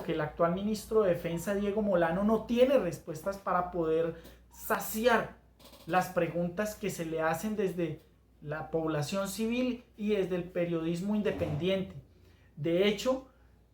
que el actual ministro de Defensa, Diego Molano, no tiene respuestas para poder saciar las preguntas que se le hacen desde la población civil y desde el periodismo independiente. De hecho,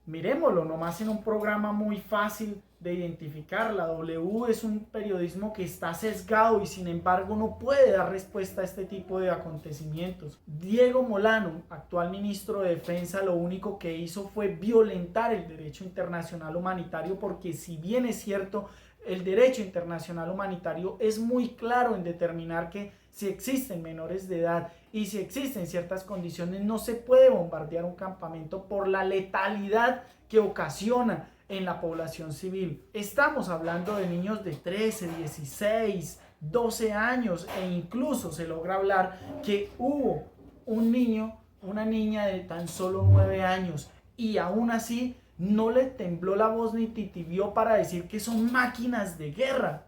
miremoslo nomás en un programa muy fácil de identificar. La W es un periodismo que está sesgado y sin embargo no puede dar respuesta a este tipo de acontecimientos. Diego Molano, actual ministro de Defensa, lo único que hizo fue violentar el derecho internacional humanitario, porque si bien es cierto, el derecho internacional humanitario es muy claro en determinar que si existen menores de edad y si existen ciertas condiciones, no se puede bombardear un campamento por la letalidad que ocasiona en la población civil. Estamos hablando de niños de 13, 16, 12 años e incluso se logra hablar que hubo un niño, una niña de tan solo 9 años y aún así no le tembló la voz ni titibió para decir que son máquinas de guerra.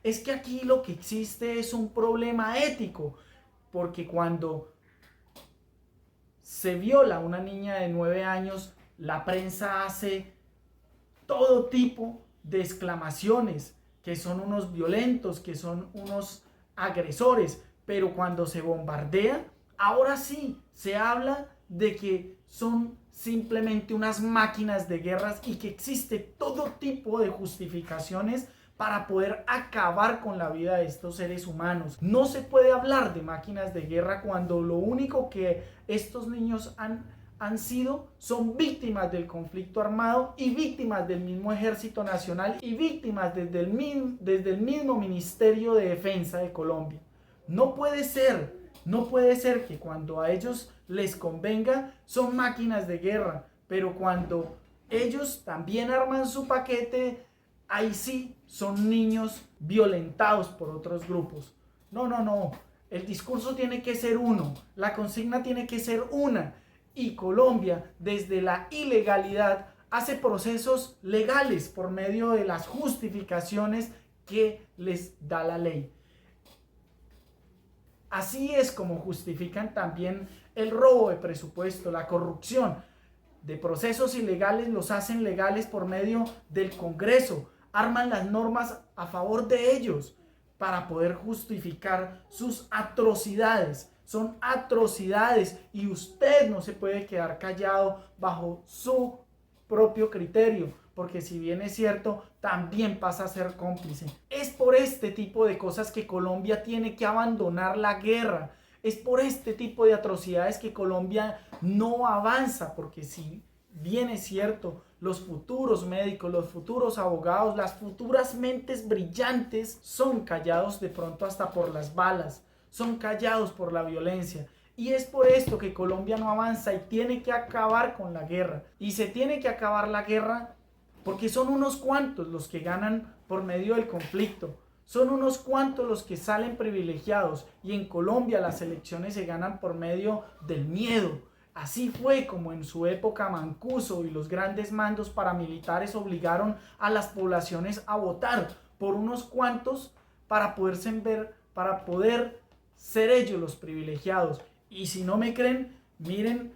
Es que aquí lo que existe es un problema ético, porque cuando se viola a una niña de 9 años, la prensa hace todo tipo de exclamaciones, que son unos violentos, que son unos agresores, pero cuando se bombardea, ahora sí se habla de que son simplemente unas máquinas de guerras y que existe todo tipo de justificaciones para poder acabar con la vida de estos seres humanos. No se puede hablar de máquinas de guerra cuando lo único que estos niños han sido son víctimas del conflicto armado y víctimas del mismo Ejército Nacional y víctimas desde el mismo Ministerio de Defensa de Colombia. No puede ser que cuando a ellos les convenga son máquinas de guerra, pero cuando ellos también arman su paquete, ahí sí son niños violentados por otros grupos. No. El discurso tiene que ser uno, la consigna tiene que ser una. Y Colombia, desde la ilegalidad, hace procesos legales por medio de las justificaciones que les da la ley. Así es como justifican también el robo de presupuesto, la corrupción. De procesos ilegales los hacen legales por medio del Congreso. Arman las normas a favor de ellos para poder justificar sus atrocidades. Son atrocidades y usted no se puede quedar callado bajo su propio criterio, porque si bien es cierto, también pasa a ser cómplice. Es por este tipo de cosas que Colombia tiene que abandonar la guerra. Es por este tipo de atrocidades que Colombia no avanza, porque si bien es cierto, los futuros médicos, los futuros abogados, las futuras mentes brillantes son callados de pronto hasta por las balas, son callados por la violencia. Y es por esto que Colombia no avanza y tiene que acabar con la guerra. Y se tiene que acabar la guerra porque son unos cuantos los que ganan por medio del conflicto. Son unos cuantos los que salen privilegiados. Y en Colombia las elecciones se ganan por medio del miedo. Así fue como en su época Mancuso y los grandes mandos paramilitares obligaron a las poblaciones a votar por unos cuantos para poder ser ellos los privilegiados. Y si no me creen, miren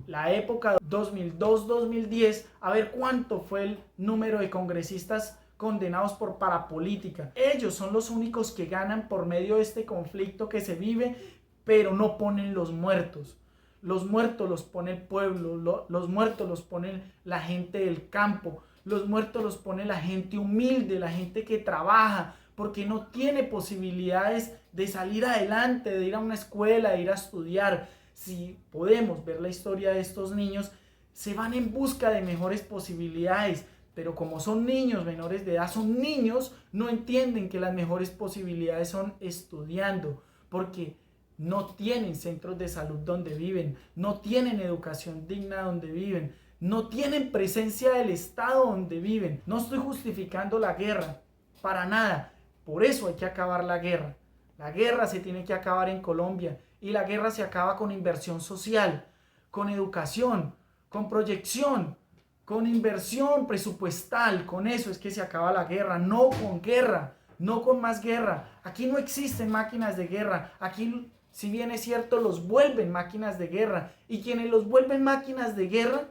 la época 2002-2010, a ver cuánto fue el número de congresistas condenados por parapolítica. Ellos son los únicos que ganan por medio de este conflicto que se vive, pero no ponen los muertos. Los muertos los pone el pueblo, los muertos los pone la gente del campo, los muertos los pone la gente humilde, la gente que trabaja, porque no tiene posibilidades de salir adelante, de ir a una escuela, de ir a estudiar. Si podemos ver la historia de estos niños, se van en busca de mejores posibilidades, pero como son niños menores de edad, son niños, no entienden que las mejores posibilidades son estudiando, porque no tienen centros de salud donde viven, no tienen educación digna donde viven, no tienen presencia del Estado donde viven. No estoy justificando la guerra, para nada. Por eso hay que acabar la guerra. La guerra se tiene que acabar en Colombia y la guerra se acaba con inversión social, con educación, con proyección, con inversión presupuestal. Con eso es que se acaba la guerra, no con guerra, no con más guerra. Aquí no existen máquinas de guerra. Aquí, si bien es cierto, los vuelven máquinas de guerra. Y quienes los vuelven máquinas de guerra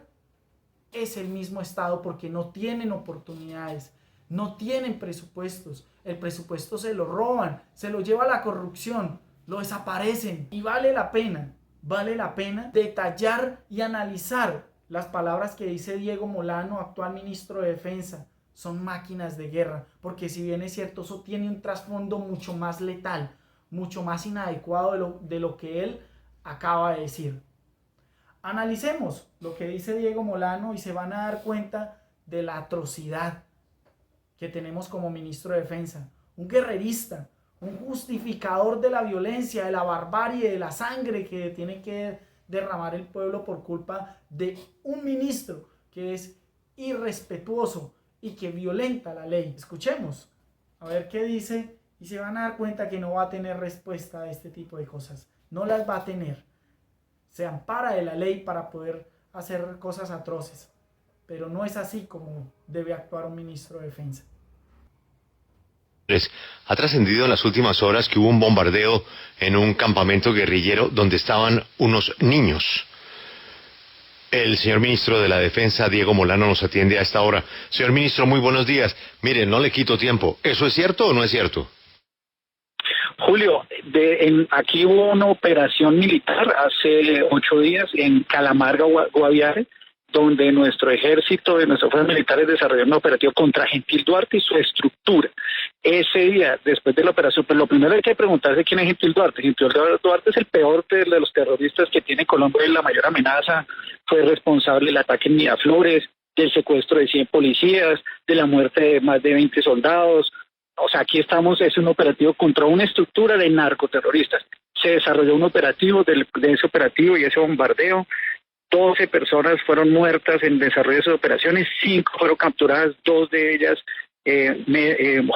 es el mismo Estado porque no tienen oportunidades, no tienen presupuestos. El presupuesto se lo roban, se lo lleva la corrupción, lo desaparecen. Y vale la pena detallar y analizar las palabras que dice Diego Molano, actual ministro de Defensa. Son máquinas de guerra, porque si bien es cierto, eso tiene un trasfondo mucho más letal, mucho más inadecuado de lo que él acaba de decir. Analicemos lo que dice Diego Molano y se van a dar cuenta de la atrocidad que tenemos como ministro de Defensa. Un guerrerista, un justificador de la violencia, de la barbarie, de la sangre que tiene que derramar el pueblo por culpa de un ministro que es irrespetuoso y que violenta la ley. Escuchemos a ver qué dice y se van a dar cuenta que no va a tener respuesta a este tipo de cosas. No las va a tener. Se ampara de la ley para poder hacer cosas atroces, pero no es así como debe actuar un ministro de Defensa. Ha trascendido en las últimas horas que hubo un bombardeo en un campamento guerrillero donde estaban unos niños. El señor ministro de la Defensa, Diego Molano, nos atiende a esta hora. Señor ministro, muy buenos días. Mire, no le quito tiempo. ¿Eso es cierto o no es cierto? Julio, aquí hubo una operación militar hace 8 días en Calamarga, Guaviare, donde nuestro ejército y nuestras fuerzas militares desarrollaron un operativo contra Gentil Duarte y su estructura. Ese día, después de la operación, pues lo primero hay que preguntarse quién es Gentil Duarte. Gentil Duarte es el peor de los terroristas que tiene Colombia y la mayor amenaza. Fue responsable del ataque en Miraflores, del secuestro de 100 policías, de la muerte de más de 20 soldados. O sea, aquí estamos, es un operativo contra una estructura de narcoterroristas. Se desarrolló un operativo de ese operativo y ese bombardeo. 12 personas fueron muertas en el desarrollo de esas operaciones, 5 fueron capturadas, 2 de ellas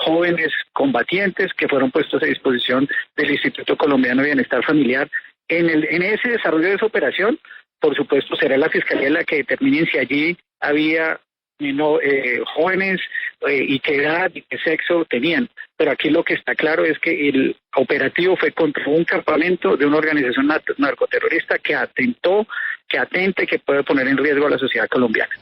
jóvenes combatientes que fueron puestos a disposición del Instituto Colombiano de Bienestar Familiar. En ese desarrollo de esa operación, por supuesto, será la Fiscalía la que determine si allí había jóvenes y qué edad y qué sexo tenían. Pero aquí lo que está claro es que el operativo fue contra un campamento de una organización narcoterrorista que atente, que puede poner en riesgo a la sociedad colombiana.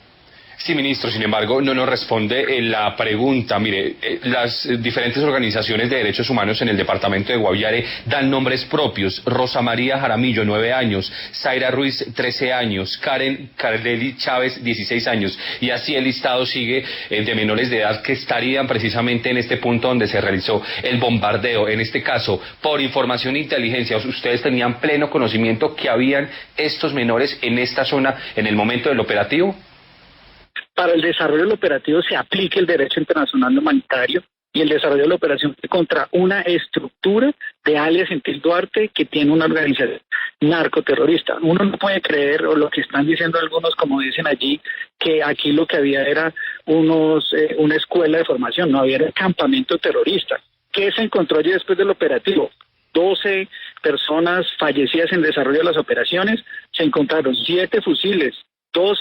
Sí, ministro, sin embargo, no nos responde la pregunta. Mire, las diferentes organizaciones de derechos humanos en el departamento de Guaviare dan nombres propios. Rosa María Jaramillo, 9 años, Zaira Ruiz, 13 años, Karen Cardelli Chávez, 16 años. Y así el listado sigue de menores de edad que estarían precisamente en este punto donde se realizó el bombardeo. En este caso, por información e inteligencia, ¿ustedes tenían pleno conocimiento que habían estos menores en esta zona en el momento del operativo? Para el desarrollo del operativo se aplica el derecho internacional humanitario y el desarrollo de la operación contra una estructura de alias Gentil Duarte que tiene una organización narcoterrorista. Uno no puede creer, o lo que están diciendo algunos, como dicen allí, que aquí lo que había era una escuela de formación, no había el campamento terrorista. ¿Qué se encontró allí después del operativo? 12 personas fallecidas en desarrollo de las operaciones, se encontraron 7 fusiles, 2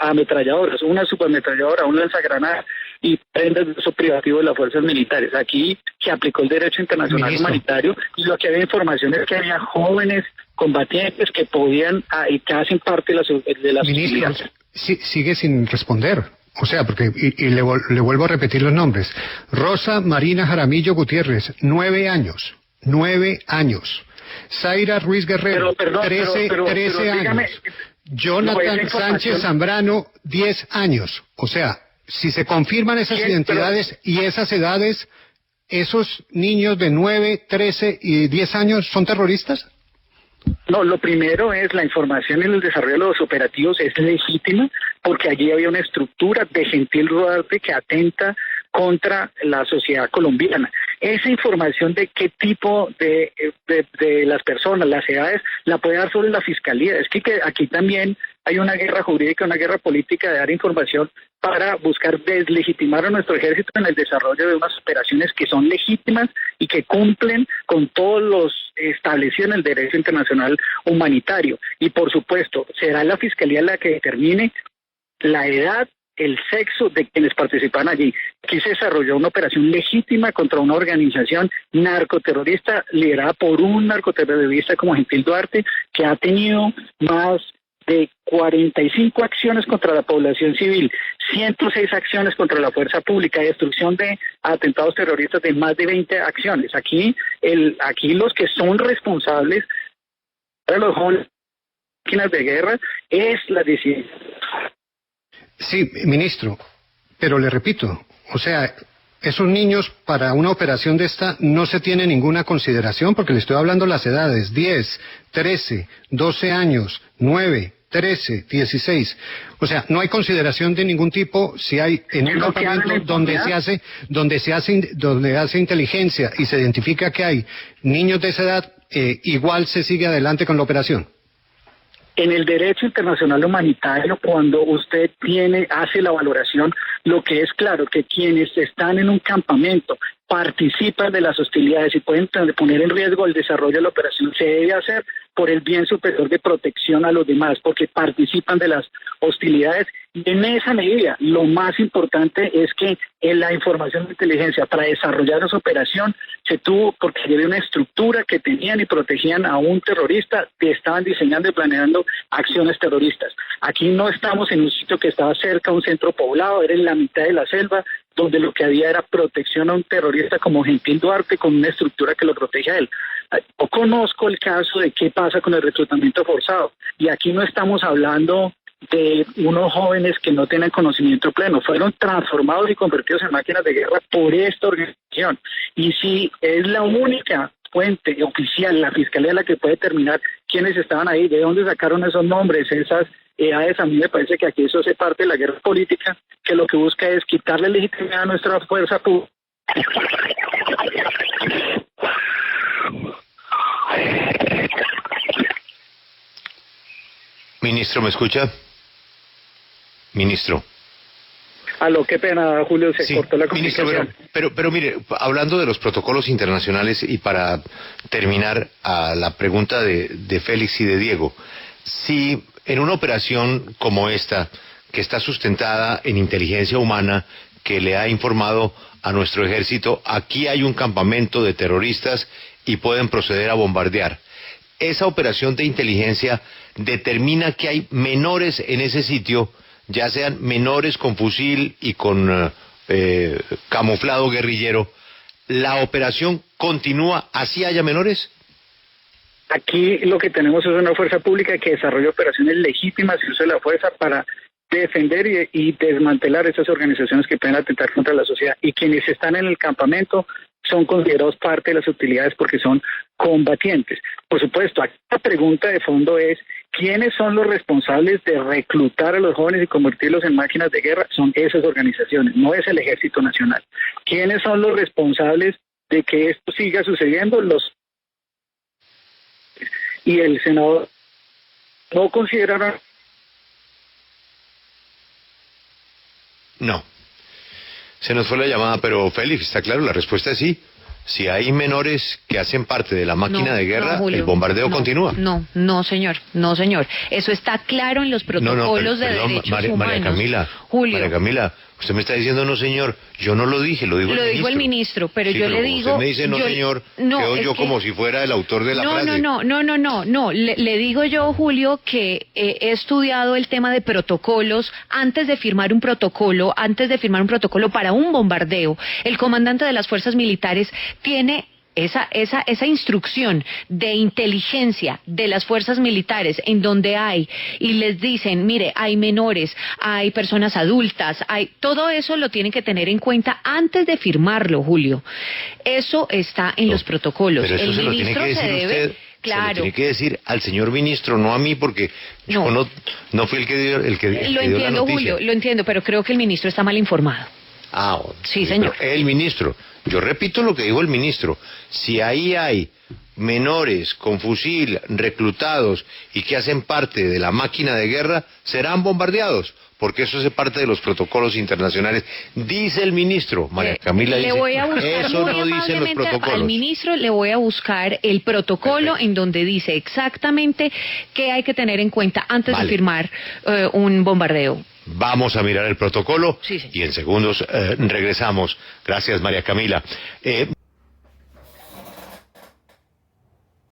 ametralladoras, una subametralladora, un lanzagranada y prendas de uso privativo de las fuerzas militares. Aquí se aplicó el derecho internacional humanitario y lo que había información es que había jóvenes combatientes que podían y que hacen parte de las Ministro, sigue sin responder. O sea, porque le vuelvo a repetir los nombres. Rosa Marina Jaramillo Gutiérrez, 9 años. 9 años. Zaira Ruiz Guerrero, 13 años. Dígame, Jonathan Sánchez Zambrano, 10 años. O sea, si se confirman esas identidades y esas edades, ¿esos niños de 9, 13 y 10 años son terroristas? No, lo primero es la información en el desarrollo de los operativos es legítima porque allí había una estructura de Gentil Duarte que atenta contra la sociedad colombiana. Esa información de qué tipo de las personas, las edades, la puede dar solo la Fiscalía. Es que aquí también hay una guerra jurídica, una guerra política de dar información para buscar deslegitimar a nuestro ejército en el desarrollo de unas operaciones que son legítimas y que cumplen con todos los establecidos en el derecho internacional humanitario. Y por supuesto, será la Fiscalía la que determine la edad, el sexo de quienes participan allí. Aquí se desarrolló una operación legítima contra una organización narcoterrorista liderada por un narcoterrorista como Gentil Duarte, que ha tenido más de 45 acciones contra la población civil, 106 acciones contra la fuerza pública, destrucción de atentados terroristas de más de 20 acciones. Aquí los que son responsables de los jóvenes máquinas de guerra es la disidencia. Sí, ministro, pero le repito, o sea, esos niños para una operación de esta no se tiene ninguna consideración, porque le estoy hablando las edades, 10, 13, 12 años, 9, 13, 16. O sea, no hay consideración de ningún tipo si hay en un campamento donde hace inteligencia y se identifica que hay niños de esa edad, igual se sigue adelante con la operación. En el derecho internacional humanitario, cuando usted hace la valoración, lo que es claro que quienes están en un campamento participan de las hostilidades y pueden poner en riesgo el desarrollo de la operación, se debe hacer por el bien superior de protección a los demás, porque participan de las hostilidades. Y en esa medida, lo más importante es que en la información de inteligencia para desarrollar esa operación se tuvo, porque había una estructura que tenían y protegían a un terrorista que estaban diseñando y planeando acciones terroristas. Aquí no estamos en un sitio que estaba cerca a un centro poblado, era en la mitad de la selva, donde lo que había era protección a un terrorista como Gentil Duarte con una estructura que lo protege a él. Yo conozco el caso de qué pasa con el reclutamiento forzado, y aquí no estamos hablando de unos jóvenes que no tienen conocimiento pleno, fueron transformados y convertidos en máquinas de guerra por esta organización. Y si es la única fuente oficial, la Fiscalía, la que puede determinar quiénes estaban ahí, de dónde sacaron esos nombres, esas edades, a mí me parece que aquí eso hace parte de la guerra política, que lo que busca es quitarle legitimidad a nuestra fuerza pública. Ministro, ¿me escucha? Ministro. Aló, qué pena, Julio, se cortó la comunicación. Ministro, pero mire, hablando de los protocolos internacionales y para terminar a la pregunta de Félix y de Diego, si en una operación como esta, que está sustentada en inteligencia humana, que le ha informado a nuestro ejército, aquí hay un campamento de terroristas y pueden proceder a bombardear, esa operación de inteligencia determina que hay menores en ese sitio, ya sean menores con fusil y con camuflado guerrillero, ¿la operación continúa así haya menores? Aquí lo que tenemos es una fuerza pública que desarrolla operaciones legítimas y usa la fuerza para defender y desmantelar esas organizaciones que pueden atentar contra la sociedad. Y quienes están en el campamento son considerados parte de las utilidades porque son combatientes. Por supuesto, aquí la pregunta de fondo es, ¿quiénes son los responsables de reclutar a los jóvenes y convertirlos en máquinas de guerra? Son esas organizaciones, no es el Ejército Nacional. ¿Quiénes son los responsables de que esto siga sucediendo? Y el Senado no consideraron. No. Se nos fue la llamada, pero Félix, está claro, la respuesta es sí. Si hay menores que hacen parte de la máquina de guerra, Julio, el bombardeo continúa. No, señor. Eso está claro en los protocolos de derechos humanos. María Camila, usted me está diciendo no, señor. Yo no lo dije, lo dijo el ministro. Lo dijo el ministro, pero sí, yo pero le digo... Usted me dice no, señor, quedo yo como si fuera el autor de la frase. No. Le digo yo, Julio, que he estudiado el tema de protocolos antes de firmar un protocolo para un bombardeo. El comandante de las fuerzas militares tiene esa instrucción de inteligencia de las fuerzas militares en donde y les dicen, mire, hay menores, hay personas adultas, todo eso lo tienen que tener en cuenta antes de firmarlo, Julio. Eso está en los protocolos. Pero eso el ministro se lo tiene que decir usted. Claro. Se lo tiene que decir al señor ministro, no a mí, porque yo no fui el que dio la noticia. Julio, lo entiendo, pero creo que el ministro está mal informado. Sí, señor. El ministro, yo repito lo que dijo el ministro, si ahí hay menores con fusil reclutados y que hacen parte de la máquina de guerra, serán bombardeados, porque eso hace parte de los protocolos internacionales, dice el ministro. María Camila dice, eso no dicen los protocolos. Al ministro le voy a buscar el protocolo en donde dice exactamente qué hay que tener en cuenta antes de firmar un bombardeo. Vamos a mirar el protocolo sí. Y en segundos regresamos. Gracias, María Camila.